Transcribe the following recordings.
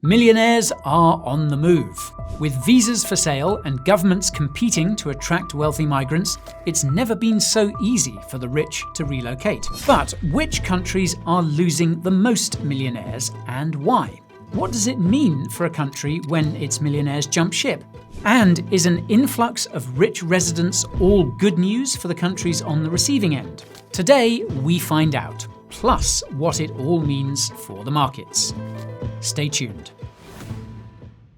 Millionaires are on the move. With visas for sale and governments competing to attract wealthy migrants, it's never been so easy for the rich to relocate. But which countries are losing the most millionaires and why? What does it mean for a country when its millionaires jump ship? And is an influx of rich residents all good news for the countries on the receiving end? Today, we find out, plus what it all means for the markets. Stay tuned.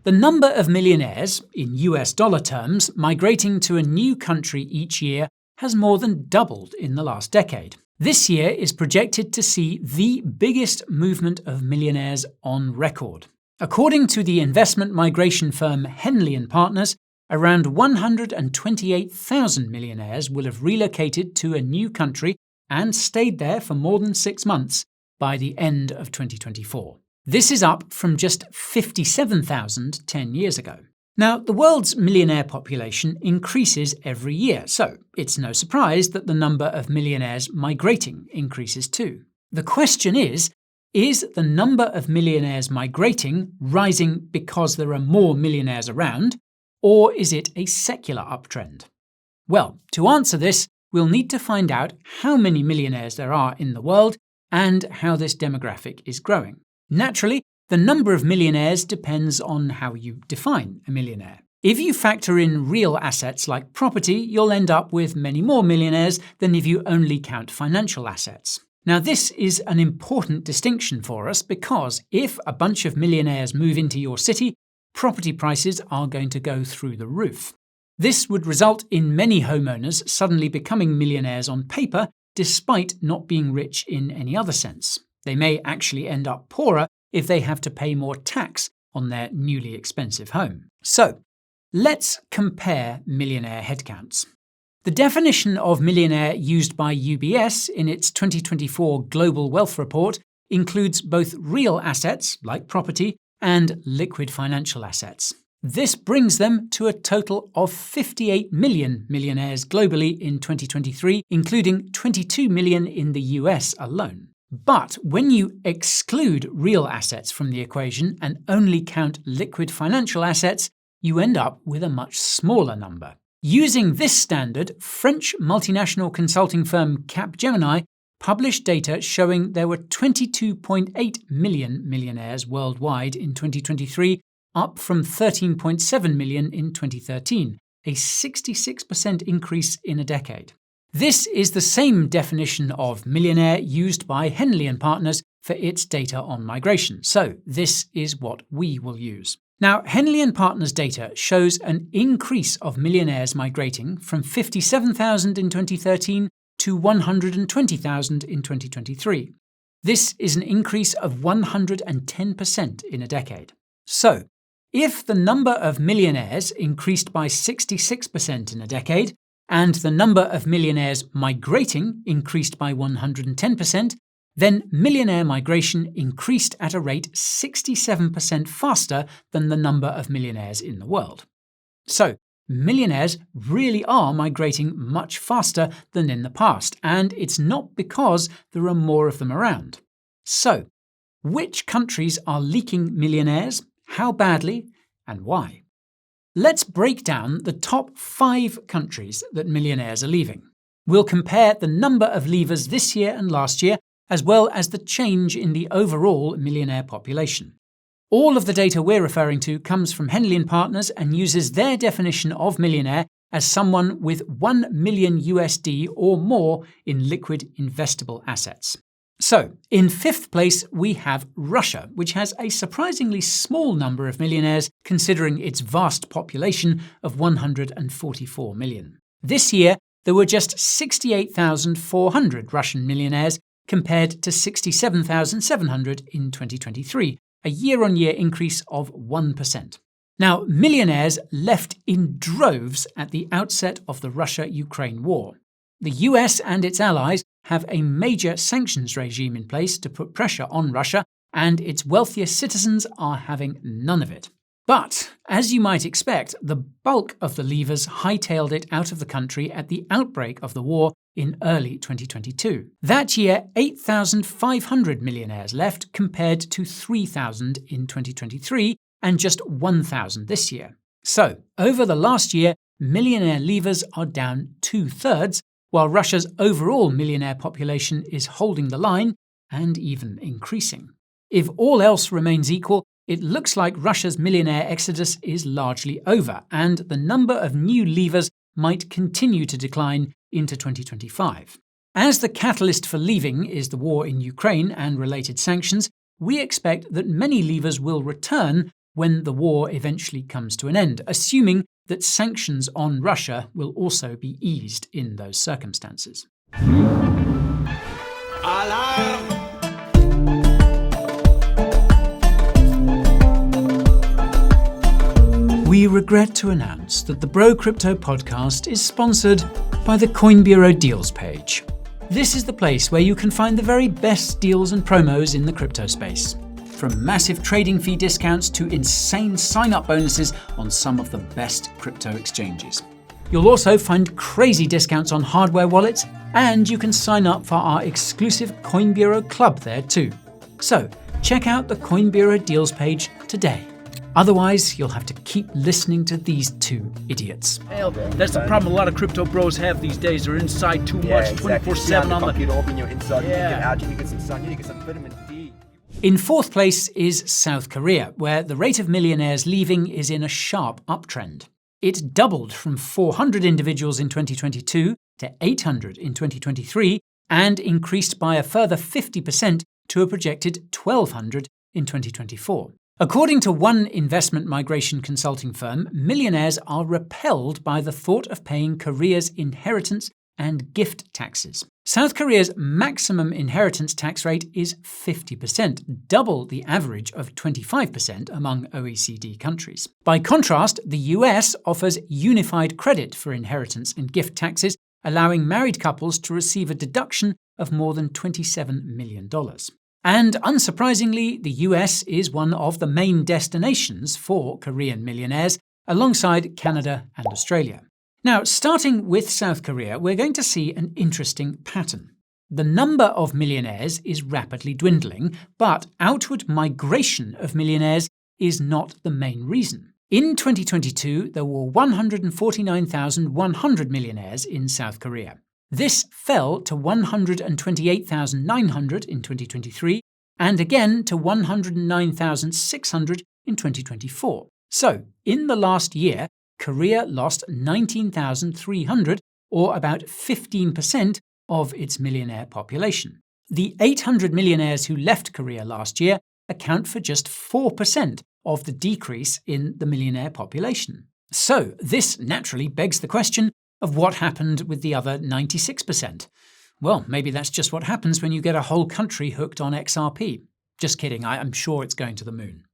The number of millionaires, in US dollar terms, migrating to a new country each year has more than doubled in the last decade. This year is projected to see the biggest movement of millionaires on record. According to the investment migration firm Henley & Partners, around 128,000 millionaires will have relocated to a new country and stayed there for more than 6 months by the end of 2024. This is up from just 57,000 10 years ago. Now, the world's millionaire population increases every year, so it's no surprise that the number of millionaires migrating increases too. The question is the number of millionaires migrating rising because there are more millionaires around, or is it a secular uptrend? Well, to answer this, we'll need to find out how many millionaires there are in the world and how this demographic is growing. Naturally, the number of millionaires depends on how you define a millionaire. If you factor in real assets like property, you'll end up with many more millionaires than if you only count financial assets. Now, this is an important distinction for us because if a bunch of millionaires move into your city, property prices are going to go through the roof. This would result in many homeowners suddenly becoming millionaires on paper despite not being rich in any other sense. They may actually end up poorer if they have to pay more tax on their newly expensive home. So, let's compare millionaire headcounts. The definition of millionaire used by UBS in its 2024 Global Wealth Report includes both real assets, like property, and liquid financial assets. This brings them to a total of 58 million millionaires globally in 2023, including 22 million in the US alone. But when you exclude real assets from the equation and only count liquid financial assets, you end up with a much smaller number. Using this standard, French multinational consulting firm Capgemini published data showing there were 22.8 million millionaires worldwide in 2023, up from 13.7 million in 2013, a 66% increase in a decade. This is the same definition of millionaire used by Henley & Partners for its data on migration, so this is what we will use. Now, Henley & Partners data shows an increase of millionaires migrating from 57,000 in 2013 to 120,000 in 2023. This is an increase of 110% in a decade. So, if the number of millionaires increased by 66% in a decade, and the number of millionaires migrating increased by 110%, then millionaire migration increased at a rate 67% faster than the number of millionaires in the world. So, millionaires really are migrating much faster than in the past, and it's not because there are more of them around. So, which countries are leaking millionaires, how badly, and why? Let's break down the top 5 countries that millionaires are leaving. We'll compare the number of leavers this year and last year, as well as the change in the overall millionaire population. All of the data we're referring to comes from Henley & Partners and uses their definition of millionaire as someone with 1 million USD or more in liquid investable assets. So, in 5th place, we have Russia, which has a surprisingly small number of millionaires considering its vast population of 144 million. This year, there were just 68,400 Russian millionaires compared to 67,700 in 2023, a year-on-year increase of 1%. Now, millionaires left in droves at the outset of the Russia-Ukraine war. The US and its allies have a major sanctions regime in place to put pressure on Russia, and its wealthiest citizens are having none of it. But, as you might expect, the bulk of the leavers hightailed it out of the country at the outbreak of the war in early 2022. That year, 8,500 millionaires left compared to 3,000 in 2023 and just 1,000 this year. So, over the last year, millionaire leavers are down 2/3, while Russia's overall millionaire population is holding the line and even increasing. If all else remains equal, it looks like Russia's millionaire exodus is largely over, and the number of new leavers might continue to decline into 2025. As the catalyst for leaving is the war in Ukraine and related sanctions, we expect that many leavers will return when the war eventually comes to an end, assuming that sanctions on Russia will also be eased in those circumstances. Alarm! We regret to announce that the Bro Crypto podcast is sponsored by the Coin Bureau Deals page. This is the place where you can find the very best deals and promos in the crypto space. From massive trading fee discounts to insane sign-up bonuses on some of the best crypto exchanges. You'll also find crazy discounts on hardware wallets, and you can sign up for our exclusive Coin Bureau Club there too. So, check out the Coin Bureau Deals page today. Otherwise, you'll have to keep listening to these two idiots. Hell, that's the problem a lot of crypto bros have these days. They're inside too much, 24/7 on the computer. Open your inside. You get out, you need to get some sun, you need to get some vitamin D. In fourth place is South Korea, where the rate of millionaires leaving is in a sharp uptrend. It doubled from 400 individuals in 2022 to 800 in 2023 and increased by a further 50% to a projected 1,200 in 2024. According to one investment migration consulting firm, millionaires are repelled by the thought of paying Korea's inheritance and gift taxes. South Korea's maximum inheritance tax rate is 50%, double the average of 25% among OECD countries. By contrast, the US offers unified credit for inheritance and gift taxes, allowing married couples to receive a deduction of more than $27 million. And unsurprisingly, the US is one of the main destinations for Korean millionaires, alongside Canada and Australia. Now, starting with South Korea, we're going to see an interesting pattern. The number of millionaires is rapidly dwindling, but outward migration of millionaires is not the main reason. In 2022, there were 149,100 millionaires in South Korea. This fell to 128,900 in 2023, and again to 109,600 in 2024. So, in the last year, Korea lost 19,300, or about 15% of its millionaire population. The 800 millionaires who left Korea last year account for just 4% of the decrease in the millionaire population. So, this naturally begs the question of what happened with the other 96%. Well, maybe that's just what happens when you get a whole country hooked on XRP. Just kidding, I'm sure it's going to the moon.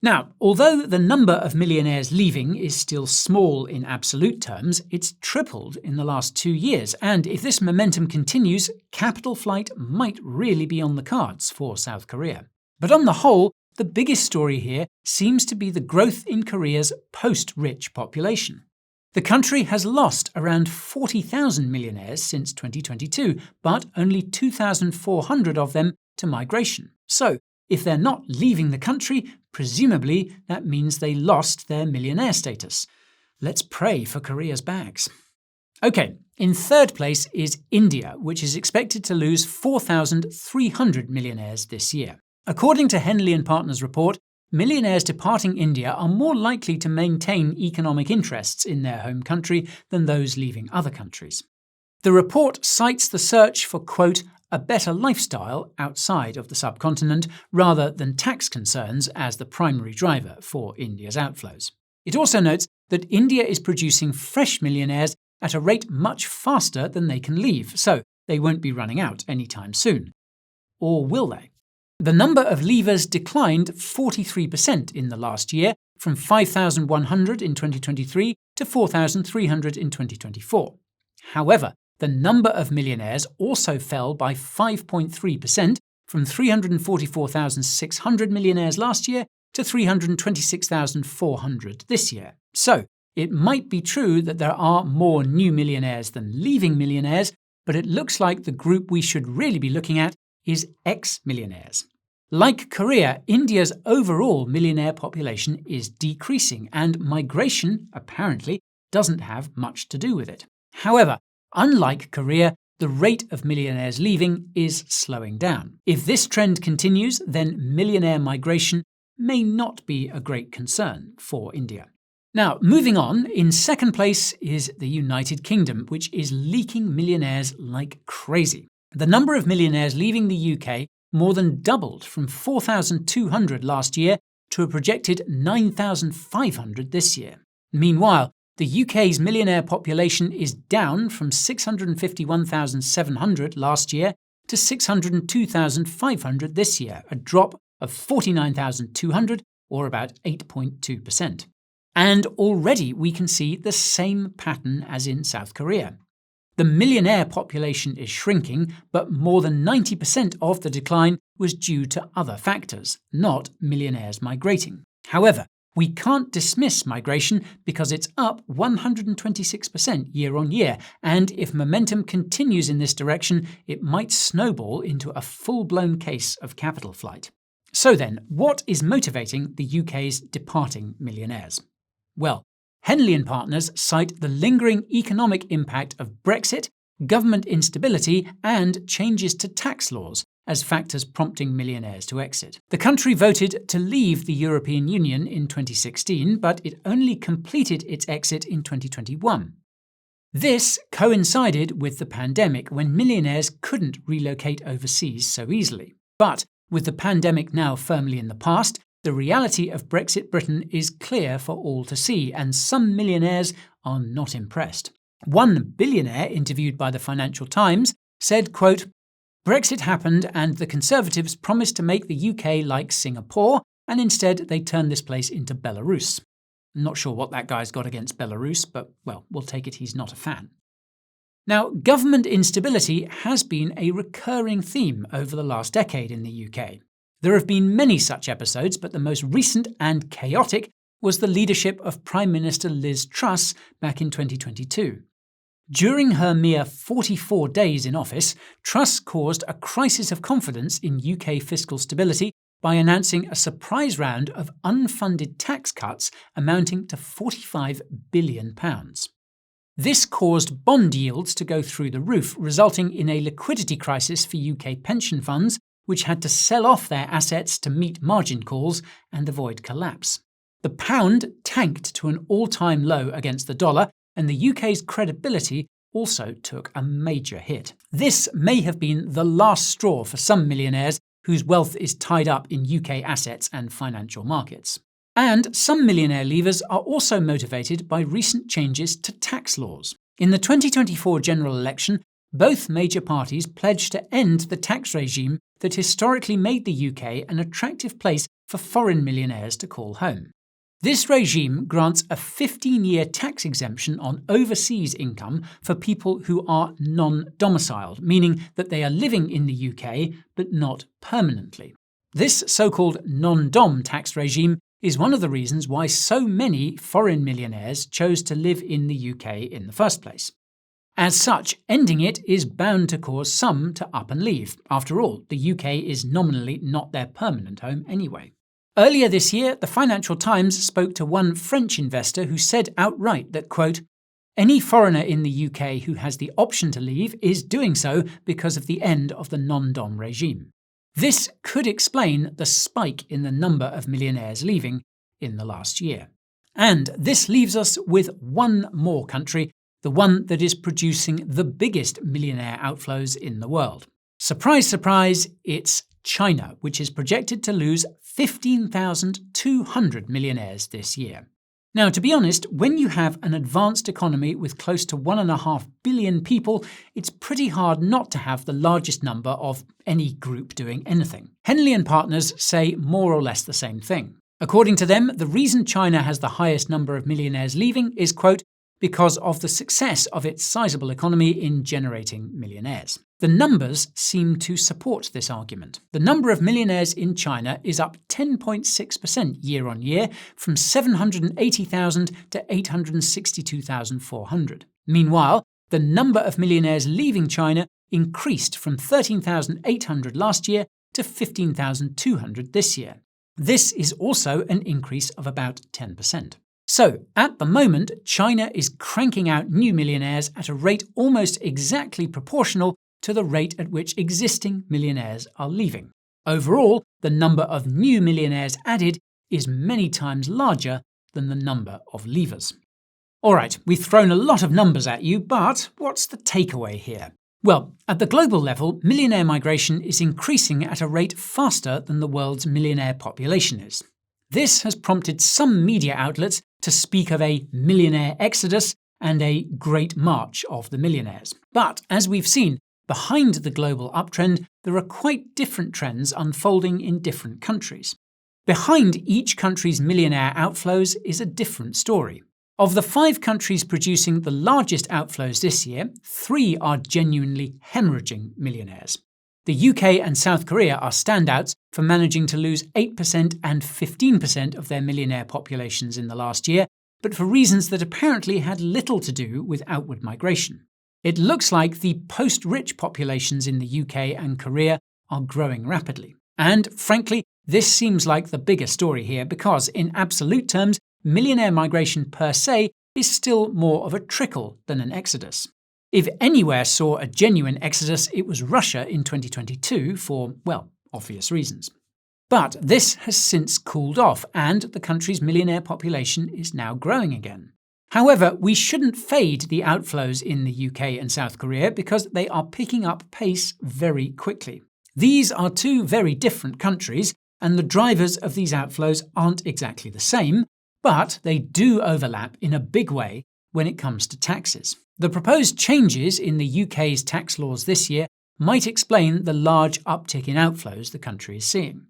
Now, although the number of millionaires leaving is still small in absolute terms, it's tripled in the last 2 years, and if this momentum continues, capital flight might really be on the cards for South Korea. But on the whole, the biggest story here seems to be the growth in Korea's post-rich population. The country has lost around 40,000 millionaires since 2022, but only 2,400 of them to migration. So, if they're not leaving the country, presumably that means they lost their millionaire status. Let's pray for Korea's bags. Okay, in third place is India, which is expected to lose 4,300 millionaires this year. According to Henley & Partners' report, millionaires departing India are more likely to maintain economic interests in their home country than those leaving other countries. The report cites the search for, quote, a better lifestyle outside of the subcontinent rather than tax concerns as the primary driver for India's outflows. It also notes that India is producing fresh millionaires at a rate much faster than they can leave, so they won't be running out anytime soon. Or will they? The number of leavers declined 43% in the last year, from 5,100 in 2023 to 4,300 in 2024. However, the number of millionaires also fell by 5.3%, from 344,600 millionaires last year to 326,400 this year. So, it might be true that there are more new millionaires than leaving millionaires, but it looks like the group we should really be looking at is ex-millionaires. Like Korea, India's overall millionaire population is decreasing, and migration, apparently, doesn't have much to do with it. However, unlike Korea, the rate of millionaires leaving is slowing down. If this trend continues, then millionaire migration may not be a great concern for India. Now, moving on, in second place is the United Kingdom, which is leaking millionaires like crazy. The number of millionaires leaving the UK more than doubled from 4,200 last year to a projected 9,500 this year. Meanwhile, the UK's millionaire population is down from 651,700 last year to 602,500 this year, a drop of 49,200, or about 8.2%. And already we can see the same pattern as in South Korea. The millionaire population is shrinking, but more than 90% of the decline was due to other factors, not millionaires migrating. However, we can't dismiss migration because it's up 126% year on year, and if momentum continues in this direction, it might snowball into a full-blown case of capital flight. So then, what is motivating the UK's departing millionaires? Well, Henley & Partners cite the lingering economic impact of Brexit, government instability, and changes to tax laws as factors prompting millionaires to exit. The country voted to leave the European Union in 2016, but it only completed its exit in 2021. This coincided with the pandemic, when millionaires couldn't relocate overseas so easily. But with the pandemic now firmly in the past, the reality of Brexit Britain is clear for all to see, and some millionaires are not impressed. One billionaire interviewed by the Financial Times said, quote, "Brexit happened and the Conservatives promised to make the UK like Singapore, and instead they turned this place into Belarus." I'm not sure what that guy's got against Belarus, but, well, we'll take it he's not a fan. Now, government instability has been a recurring theme over the last decade in the UK. There have been many such episodes, but the most recent and chaotic was the leadership of Prime Minister Liz Truss back in 2022. During her mere 44 days in office, Truss caused a crisis of confidence in UK fiscal stability by announcing a surprise round of unfunded tax cuts amounting to £45 billion. This caused bond yields to go through the roof, resulting in a liquidity crisis for UK pension funds, which had to sell off their assets to meet margin calls and avoid collapse. The pound tanked to an all-time low against the dollar, and the UK's credibility also took a major hit. This may have been the last straw for some millionaires whose wealth is tied up in UK assets and financial markets. And some millionaire leavers are also motivated by recent changes to tax laws. In the 2024 general election, both major parties pledged to end the tax regime that historically made the UK an attractive place for foreign millionaires to call home. This regime grants a 15-year tax exemption on overseas income for people who are non-domiciled, meaning that they are living in the UK but not permanently. This so-called non-dom tax regime is one of the reasons why so many foreign millionaires chose to live in the UK in the first place. As such, ending it is bound to cause some to up and leave. After all, the UK is nominally not their permanent home anyway. Earlier this year, the Financial Times spoke to one French investor who said outright that, quote, "Any foreigner in the UK who has the option to leave is doing so because of the end of the non-dom regime." This could explain the spike in the number of millionaires leaving in the last year. And this leaves us with one more country, the one that is producing the biggest millionaire outflows in the world. Surprise, surprise, it's China, which is projected to lose 15,200 millionaires this year. Now, to be honest, when you have an advanced economy with close to 1.5 billion people, it's pretty hard not to have the largest number of any group doing anything. Henley & Partners say more or less the same thing. According to them, the reason China has the highest number of millionaires leaving is, quote, because of the success of its sizable economy in generating millionaires. The numbers seem to support this argument. The number of millionaires in China is up 10.6% year on year, from 780,000 to 862,400. Meanwhile, the number of millionaires leaving China increased from 13,800 last year to 15,200 this year. This is also an increase of about 10%. So, at the moment, China is cranking out new millionaires at a rate almost exactly proportional to the rate at which existing millionaires are leaving. Overall, the number of new millionaires added is many times larger than the number of leavers. Alright, we've thrown a lot of numbers at you, but what's the takeaway here? Well, at the global level, millionaire migration is increasing at a rate faster than the world's millionaire population is. This has prompted some media outlets to speak of a millionaire exodus and a great march of the millionaires. But as we've seen, behind the global uptrend, there are quite different trends unfolding in different countries. Behind each country's millionaire outflows is a different story. Of the 5 countries producing the largest outflows this year, 3 are genuinely hemorrhaging millionaires. The UK and South Korea are standouts for managing to lose 8% and 15% of their millionaire populations in the last year, but for reasons that apparently had little to do with outward migration. It looks like the post-rich populations in the UK and Korea are growing rapidly. And, frankly, this seems like the bigger story here because, in absolute terms, millionaire migration per se is still more of a trickle than an exodus. If anywhere saw a genuine exodus, it was Russia in 2022 for, well, obvious reasons. But this has since cooled off, and the country's millionaire population is now growing again. However, we shouldn't fade the outflows in the UK and South Korea because they are picking up pace very quickly. These are 2 very different countries, and the drivers of these outflows aren't exactly the same, but they do overlap in a big way when it comes to taxes. The proposed changes in the UK's tax laws this year might explain the large uptick in outflows the country is seeing.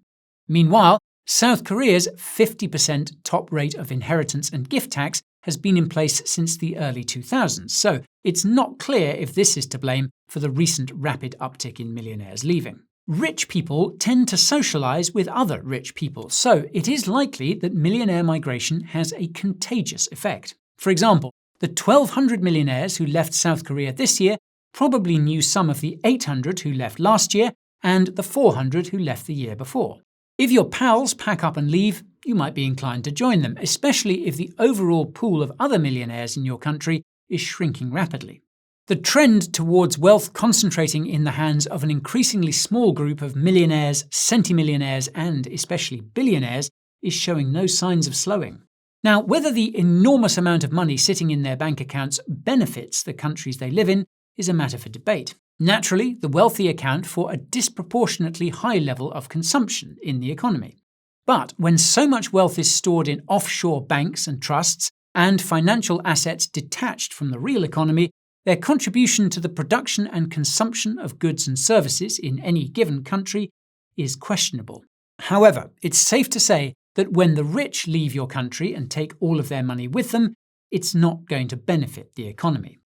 Meanwhile, South Korea's 50% top rate of inheritance and gift tax has been in place since the early 2000s, so it's not clear if this is to blame for the recent rapid uptick in millionaires leaving. Rich people tend to socialise with other rich people, so it is likely that millionaire migration has a contagious effect. For example, the 1,200 millionaires who left South Korea this year probably knew some of the 800 who left last year and the 400 who left the year before. If your pals pack up and leave, you might be inclined to join them, especially if the overall pool of other millionaires in your country is shrinking rapidly. The trend towards wealth concentrating in the hands of an increasingly small group of millionaires, centimillionaires, and especially billionaires is showing no signs of slowing. Now, whether the enormous amount of money sitting in their bank accounts benefits the countries they live in is a matter for debate. Naturally, the wealthy account for a disproportionately high level of consumption in the economy. But when so much wealth is stored in offshore banks and trusts, and financial assets detached from the real economy, their contribution to the production and consumption of goods and services in any given country is questionable. However, it's safe to say that when the rich leave your country and take all of their money with them, it's not going to benefit the economy.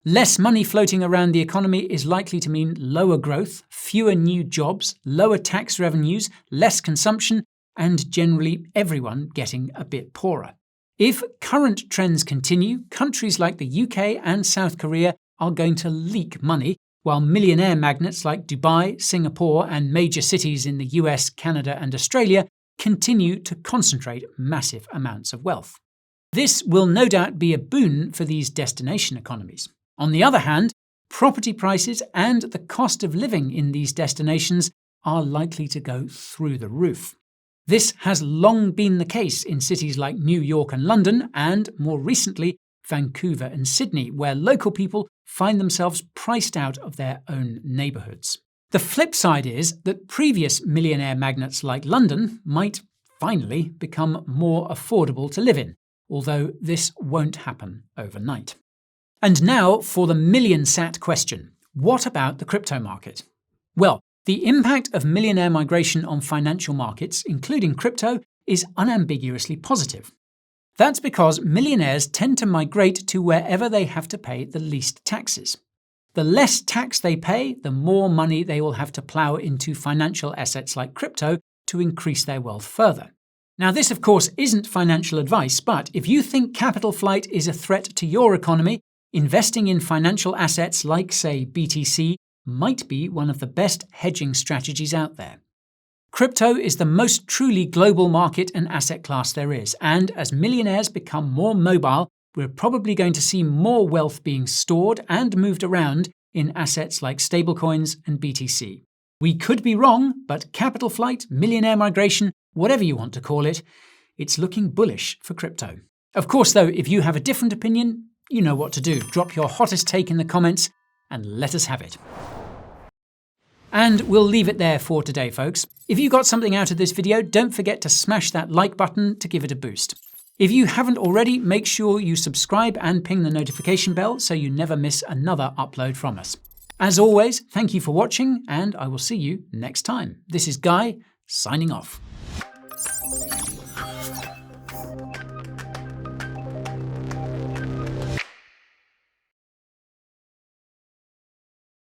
Less money floating around the economy is likely to mean lower growth, fewer new jobs, lower tax revenues, less consumption, and generally everyone getting a bit poorer. If current trends continue, countries like the UK and South Korea are going to leak money, while millionaire magnates like Dubai, Singapore, and major cities in the US, Canada, and Australia continue to concentrate massive amounts of wealth. This will no doubt be a boon for these destination economies. On the other hand, property prices and the cost of living in these destinations are likely to go through the roof. This has long been the case in cities like New York and London, and more recently, Vancouver and Sydney, where local people find themselves priced out of their own neighbourhoods. The flip side is that previous millionaire magnates like London might finally become more affordable to live in, although this won't happen overnight. And now for the million-sat question. What about the crypto market? Well, the impact of millionaire migration on financial markets, including crypto, is unambiguously positive. That's because millionaires tend to migrate to wherever they have to pay the least taxes. The less tax they pay, the more money they will have to plough into financial assets like crypto to increase their wealth further. Now, this of course isn't financial advice, but if you think capital flight is a threat to your economy, investing in financial assets like, say, BTC might be one of the best hedging strategies out there. Crypto is the most truly global market and asset class there is, and as millionaires become more mobile, we're probably going to see more wealth being stored and moved around in assets like stablecoins and BTC. We could be wrong, but capital flight, millionaire migration, whatever you want to call it, it's looking bullish for crypto. Of course, though, if you have a different opinion, you know what to do. Drop your hottest take in the comments and let us have it. And we'll leave it there for today, folks. If you got something out of this video, don't forget to smash that like button to give it a boost. If you haven't already, make sure you subscribe and ping the notification bell so you never miss another upload from us. As always, thank you for watching, and I will see you next time. This is Guy, signing off.